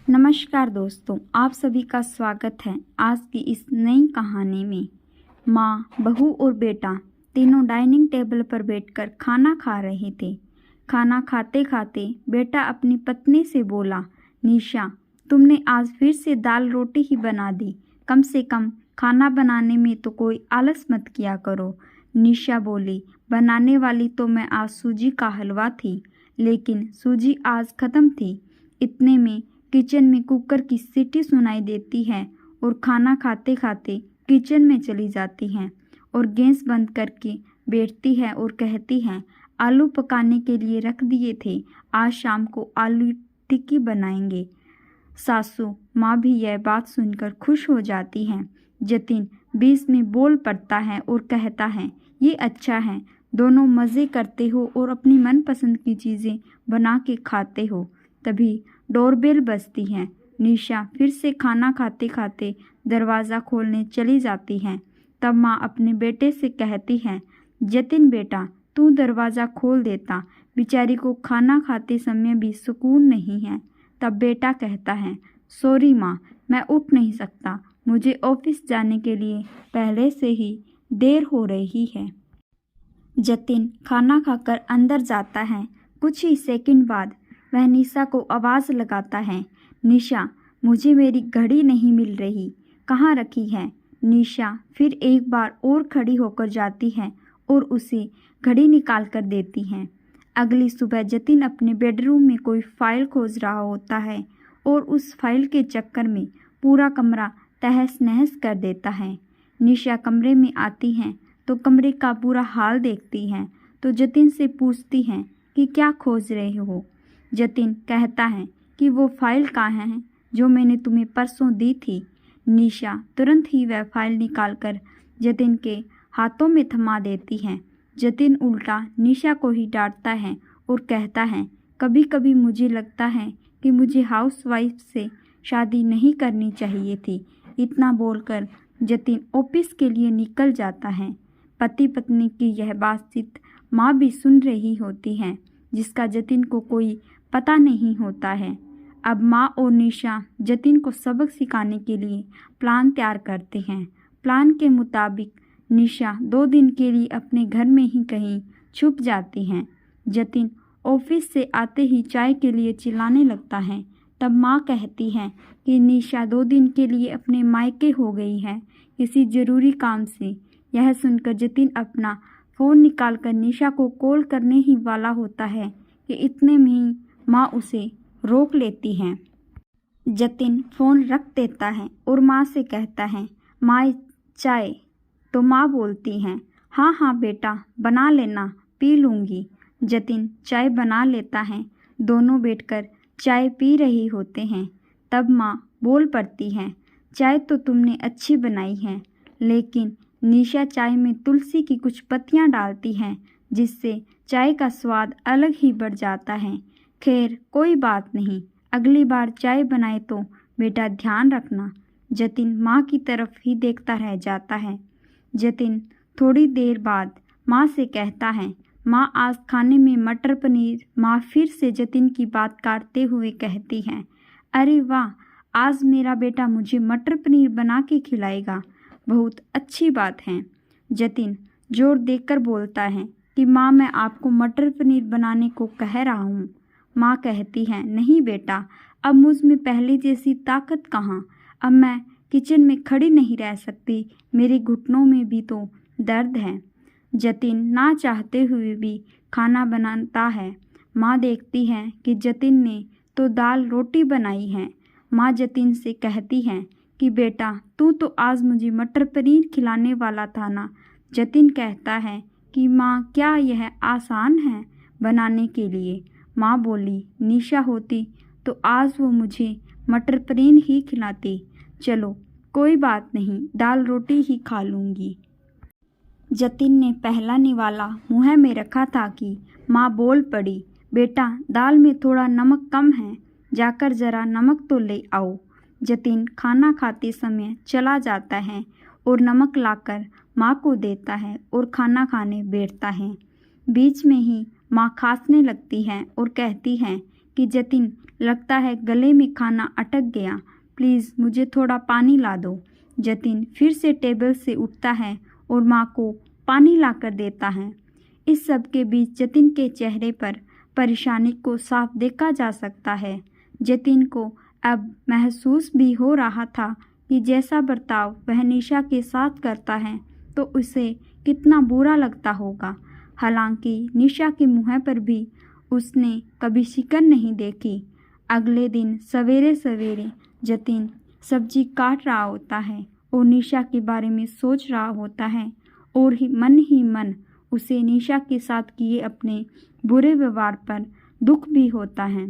नमस्कार दोस्तों, आप सभी का स्वागत है आज की इस नई कहानी में। माँ, बहू और बेटा तीनों डाइनिंग टेबल पर बैठकर खाना खा रहे थे। खाना खाते खाते बेटा अपनी पत्नी से बोला, निशा, तुमने आज फिर से दाल रोटी ही बना दी। कम से कम खाना बनाने में तो कोई आलस मत किया करो। निशा बोली, बनाने वाली तो मैं आज सूजी का हलवा थी, लेकिन सूजी आज ख़त्म थी। इतने में किचन में कुकर की सीटी सुनाई देती है और खाना खाते खाते किचन में चली जाती हैं और गैस बंद करके बैठती है और कहती हैं, आलू पकाने के लिए रख दिए थे, आज शाम को आलू टिक्की बनाएंगे। सासू माँ भी यह बात सुनकर खुश हो जाती हैं। जतिन बीच में बोल पड़ता है और कहता है, ये अच्छा है, दोनों मज़े करते हो और अपनी मनपसंद की चीज़ें बना के खाते हो। तभी डोरबेल बजती है। निशा फिर से खाना खाते खाते दरवाज़ा खोलने चली जाती हैं। तब माँ अपने बेटे से कहती है, जतिन बेटा, तू दरवाज़ा खोल देता, बेचारी को खाना खाते समय भी सुकून नहीं है। तब बेटा कहता है, सॉरी माँ, मैं उठ नहीं सकता, मुझे ऑफिस जाने के लिए पहले से ही देर हो रही है। जतिन खाना खाकर अंदर जाता है। कुछ ही सेकंड बाद वह निशा को आवाज़ लगाता है, निशा, मुझे मेरी घड़ी नहीं मिल रही, कहाँ रखी है? निशा फिर एक बार और खड़ी होकर जाती है और उसे घड़ी निकाल कर देती है। अगली सुबह जतिन अपने बेडरूम में कोई फाइल खोज रहा होता है और उस फाइल के चक्कर में पूरा कमरा तहस नहस कर देता है। निशा कमरे में आती हैं तो कमरे का बुरा हाल देखती हैं तो जतिन से पूछती हैं कि क्या खोज रहे हो? जतिन कहता है कि वो फाइल कहाँ है जो मैंने तुम्हें परसों दी थी। निशा तुरंत ही वह फाइल निकालकर जतिन के हाथों में थमा देती है। जतिन उल्टा निशा को ही डांटता है और कहता है, कभी कभी मुझे लगता है कि मुझे हाउसवाइफ से शादी नहीं करनी चाहिए थी। इतना बोलकर जतिन ऑफिस के लिए निकल जाता है। पति पत्नी की यह बातचीत माँ भी सुन रही होती है, जिसका जतिन को कोई पता नहीं होता है। अब माँ और निशा जतिन को सबक सिखाने के लिए प्लान तैयार करते हैं। प्लान के मुताबिक निशा 2 दिन के लिए अपने घर में ही कहीं छुप जाती हैं। जतिन ऑफिस से आते ही चाय के लिए चिल्लाने लगता है। तब माँ कहती है कि निशा 2 दिन के लिए अपने मायके हो गई है किसी ज़रूरी काम से। यह सुनकर जतिन अपना फ़ोन निकालकर निशा को कॉल करने ही वाला होता है कि इतने में ही माँ उसे रोक लेती हैं। जतिन फ़ोन रख देता है और माँ से कहता है, माँ चाय? तो माँ बोलती हैं, हाँ हाँ बेटा, बना लेना, पी लूँगी। जतिन चाय बना लेता है। दोनों बैठकर चाय पी रहे होते हैं। तब माँ बोल पड़ती है, चाय तो तुमने अच्छी बनाई है, लेकिन निशा चाय में तुलसी की कुछ पत्तियाँ डालती हैं, जिससे चाय का स्वाद अलग ही बढ़ जाता है। खैर कोई बात नहीं, अगली बार चाय बनाए तो बेटा ध्यान रखना। जतिन माँ की तरफ ही देखता रह जाता है। जतिन थोड़ी देर बाद माँ से कहता है, माँ आज खाने में मटर पनीर। माँ फिर से जतिन की बात काटते हुए कहती हैं, अरे वाह, आज मेरा बेटा मुझे मटर पनीर बना के खिलाएगा, बहुत अच्छी बात है। जतिन जोर देकर बोलता है कि माँ, मैं आपको मटर पनीर बनाने को कह रहा हूँ। माँ कहती है, नहीं बेटा, अब मुझ में पहले जैसी ताकत कहाँ, अब मैं किचन में खड़ी नहीं रह सकती, मेरे घुटनों में भी तो दर्द है। जतिन ना चाहते हुए भी खाना बनाता है। माँ देखती है कि जतिन ने तो दाल रोटी बनाई है। माँ जतिन से कहती है कि बेटा, तू तो आज मुझे मटर पनीर खिलाने वाला था ना। जतिन कहता है कि माँ, क्या यह आसान है बनाने के लिए? माँ बोली, निशा होती तो आज वो मुझे मटर पनीर ही खिलाती। चलो कोई बात नहीं, दाल रोटी ही खा लूँगी। जतिन ने पहला निवाला मुँह में रखा था कि माँ बोल पड़ी, बेटा, दाल में थोड़ा नमक कम है, जाकर ज़रा नमक तो ले आओ। जतिन खाना खाते समय चला जाता है और नमक लाकर माँ को देता है और खाना खाने बैठता है। बीच में ही माँ खांसने लगती है और कहती हैं कि जतिन, लगता है गले में खाना अटक गया, प्लीज़ मुझे थोड़ा पानी ला दो। जतिन फिर से टेबल से उठता है और माँ को पानी लाकर देता है। इस सब के बीच जतिन के चेहरे पर परेशानी को साफ देखा जा सकता है। जतिन को अब महसूस भी हो रहा था कि जैसा बर्ताव वह निशा के साथ करता है तो उसे कितना बुरा लगता होगा। हालांकि निशा के मुँह पर भी उसने कभी शिकन नहीं देखी। अगले दिन सवेरे सवेरे जतिन सब्जी काट रहा होता है और निशा के बारे में सोच रहा होता है और ही मन उसे निशा के साथ किए अपने बुरे व्यवहार पर दुख भी होता है।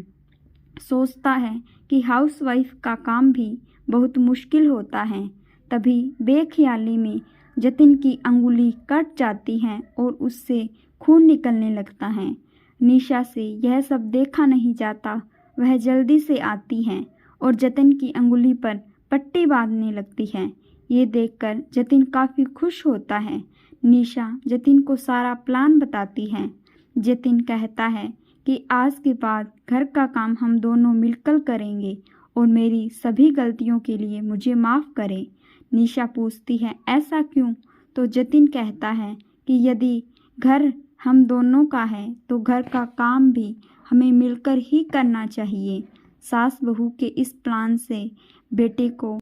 सोचता है कि हाउसवाइफ का काम भी बहुत मुश्किल होता है। तभी बेख्याली में जतिन की अंगुली कट जाती है और उससे खून निकलने लगता है। निशा से यह सब देखा नहीं जाता। वह जल्दी से आती है और जतिन की अंगुली पर पट्टी बांधने लगती है। ये देखकर जतिन काफ़ी खुश होता है। निशा जतिन को सारा प्लान बताती है। जतिन कहता है कि आज के बाद घर का काम हम दोनों मिलकर करेंगे और मेरी सभी गलतियों के लिए मुझे माफ़ करें। निशा पूछती है ऐसा क्यों? तो जतिन कहता है कि यदि घर हम दोनों का है तो घर का काम भी हमें मिलकर ही करना चाहिए। सास बहू के इस प्लान से बेटे को